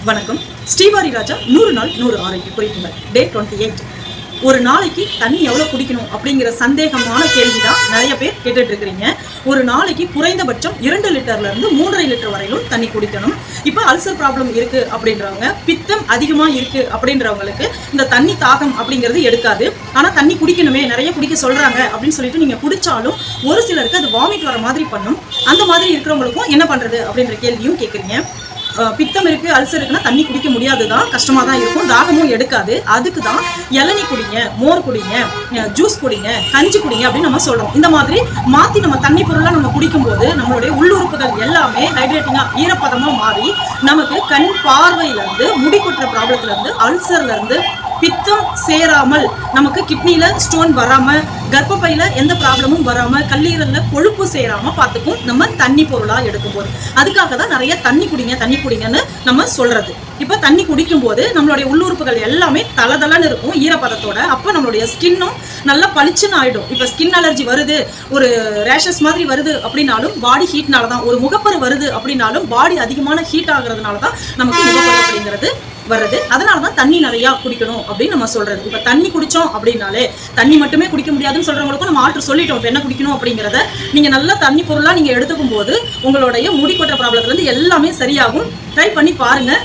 வணக்கம். ஸ்ரீவாரி ராஜா 100 நாள் 100 ஆரோக்கிய குறிப்புகள் டே 28. ஒரு நாளைக்கு தண்ணி எவ்வளோ குடிக்கணும் அப்படிங்கிற சந்தேகமான கேள்விதான் நிறைய பேர் கேட்டுட்டு இருக்கிறீங்க. ஒரு நாளைக்கு குறைந்தபட்சம் 2 லிட்டர்லேருந்து 3.5 லிட்டர் வரையிலும் தண்ணி குடிக்கணும். இப்போ அல்சர் ப்ராப்ளம் இருக்குது அப்படின்றவங்க, பித்தம் அதிகமாக இருக்குது அப்படின்றவங்களுக்கு இந்த தண்ணி தாகம் அப்படிங்கிறது எடுக்காது. ஆனால் தண்ணி குடிக்கணுமே, நிறைய குடிக்க சொல்கிறாங்க அப்படின்னு சொல்லிட்டு நீங்கள் குடித்தாலும் ஒரு சிலருக்கு அது வாமிட் வர மாதிரி பண்ணும். அந்த மாதிரி இருக்கிறவங்களுக்கும் என்ன பண்ணுறது அப்படின்ற கேள்வியும் கேட்குறீங்க. பித்தம் இருக்குது, அல்சர் இருக்குன்னா தண்ணி குடிக்க முடியாது தான், கஷ்டமாக தான் இருக்கும், தாகமும் எடுக்காது. அதுக்கு தான் இளநீ குடிங்க, மோர் குடிங்க, ஜூஸ் குடிங்க, கஞ்சி குடிங்க அப்படின்னு நம்ம சொல்கிறோம். இந்த மாதிரி மாற்றி நம்ம தண்ணி பொருளாக நம்ம குடிக்கும்போது நம்மளுடைய உள்ளுறுப்புகள் எல்லாமே ஹைட்ரேட்டிங்காக ஈரப்பதமாக மாறி நமக்கு கண் பார்வையிலேருந்து, முடி கொட்டுற ப்ராப்ளத்துலேருந்து, அல்சர்லேருந்து, பித்தம் சேராமல் நமக்கு கிட்னியில ஸ்டோன் வராம, கர்ப்பப்பையில எந்த ப்ராப்ளமும் வராம, கல்லீரல்ல கொழுப்பு சேராம பார்த்துக்கும் நம்ம தண்ணி பொருளா எடுக்கும் போது. அதுக்காக தான் நிறைய தண்ணி குடிங்கன்னு நம்ம சொல்றது. இப்ப தண்ணி குடிக்கும் போது நம்மளுடைய உள்ளுறுப்புகள் எல்லாமே தளதளன்னு இருக்கும் ஈரப்பதத்தோட. அப்ப நம்மளுடைய ஸ்கின்னும் நல்லா பளிச்சுன்னு ஆயிடும். இப்ப ஸ்கின் அலர்ஜி வருது, ஒரு ரேஷஸ் மாதிரி வருது அப்படின்னாலும் பாடி ஹீட்னால தான். ஒரு முகப்பரு வருது அப்படின்னாலும் பாடி அதிகமான ஹீட் ஆகுறதுனால தான் நமக்கு முகப்பரு அப்படிங்கிறது வருது. அதனால தான் தண்ணி நிறையா குடிக்கணும் அப்படின்னு நம்ம சொல்றது. இப்போ தண்ணி குடித்தோம் அப்படின்னாலே, தண்ணி மட்டுமே குடிக்க முடியாதுன்னு சொல்கிறவங்களுக்கும் நம்ம ஆர்டர் சொல்லிட்டோம் இப்போ என்ன குடிக்கணும் அப்படிங்கிறத. நீங்கள் நல்லா தண்ணி பொருளாக நீங்கள் எடுத்துக்கும் போது உங்களுடைய முடி கொட்டுற ப்ராப்ளத்துலேருந்து எல்லாமே சரியாகும். ட்ரை பண்ணி பாருங்கள்.